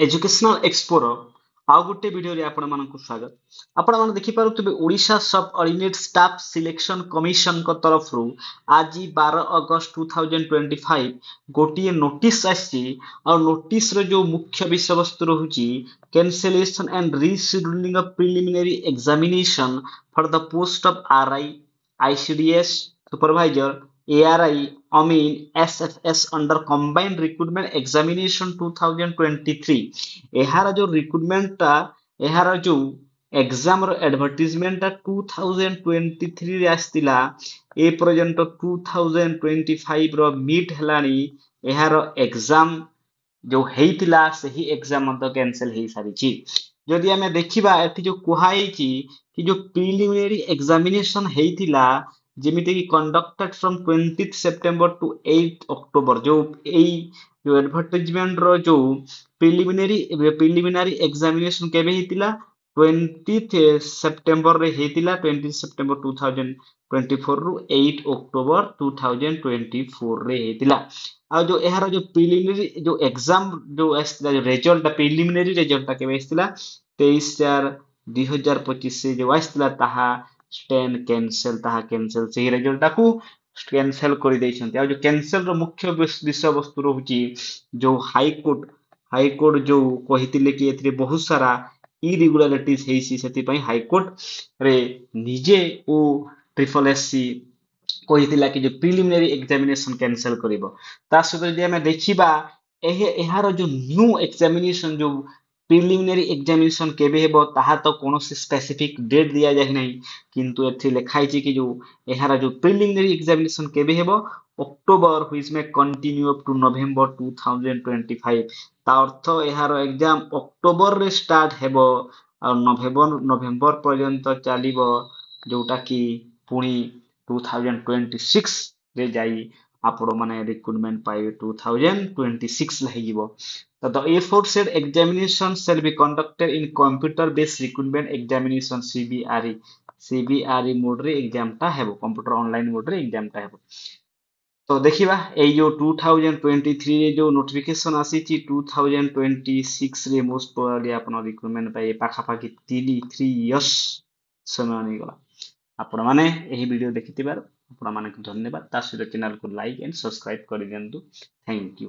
Educational एक्सपोर आउ गोटे video रे आपण मानकु स्वागत। आपण माने देखि पारुतबे ओडिशा सब ऑर्डिनेट स्टाफ सिलेक्शन कमिशन को तरफ रु आज 12 अगस्त 2025 गोटे नोटिस आसी और नोटिस रे जो मुख्य विषय वस्तु रहुची cancellation and rescheduling of preliminary examination for the post of RI ICDS supervisor ARI Amin SFS under combined recruitment examination 2023 एहार जो रिक्रुटमेंट टा एहार जो एग्जाम रो एडवर्टाइजमेंट टा 2023 रे आस्तिला ए पर्यंत 2025 रो मिट हलानी एहार एग्जाम जो हेइतिला सही एग्जाम मत कैंसिल हेइ सारिची। जदि हमें देखिबा एथि जो कुहाइची कि जो प्रिलिमिनरी एग्जामिनेशन हेइतिला जेमिति कि conducted from 20 September to 8 October जो एडवर्टाइजमेंट रो जो प्रिलिमिनरी एग्जामिनेशन केबे हेतिला 20 सितंबर रे हेतिला 20 सितंबर 2024 रु 8 अक्टोबर 2024 रे हेतिला। आ जो एहार जो प्रिलिमिनरी जो एग्जाम जो आस्तिला जो रिजल्ट प्रिलिमिनरी रिजल्ट केबे आस्तिला 23/4/2025 से जो आस्तिला ताहा स्टेन कैंसिल ताहा कैंसिल से रिजल्ट को कैंसिल कर देइछन्ते। आ जो कैंसिल रो मुख्य विषय वस्तु रहुची जो हाई कोर्ट जो कहितिले कि एथरे बहुत सारा इरेगुलारिटीज हेइसी सेति पई हाई कोर्ट रे निजे ओ ट्रिपल एससी कहितिला कि जो प्रिलिमिनरी एग्जामिनेशन कैंसिल करिवो। ता सहित जदि हमें देखिबा एहार जो न्यू एग्जामिनेशन जो प्रिलिमिनरी एग्जामिनेशन केबे हेबो ताहा तो कोनोसी स्पेसिफिक डेट दिया जाहि नहीं, किंतु एथि लिखाइछि कि जो एहार जो प्रिलिमिनरी एग्जामिनेशन केबे हेबो अक्टोबर व्हिच में कंटिन्यू अप टू नवेम्बर 2025 ता अर्थ एहार एग्जाम अक्टोबर रे स्टार्ट हेबो और नवेम्बर पर्यंत चलिबो जोटा कि पुणी 2026 रे जाई आपण माने रिक्रुटमेंट पाइबे 2026 लहिजिवो। So the aforesaid examination shall be conducted in computer based recruitment examination CBRE mode रे एग्जाम टा हेबो कंप्यूटर ऑनलाइन मोड रे एग्जाम टा हेबो। तो देखिबा ए जो 2023 रे जो नोटिफिकेशन आसीची 2026 रे मोस्ट प्रोबेबली आपण रिक्रुटमेंट पाइ पाखा पाखी 3 इयर्स समय नै गला। आपण माने एही वीडियो देखितिबार आपण माने धन्यवाद। ता सहित चैनल को लाइक एंड सब्सक्राइब करि दियंतु। Thank you.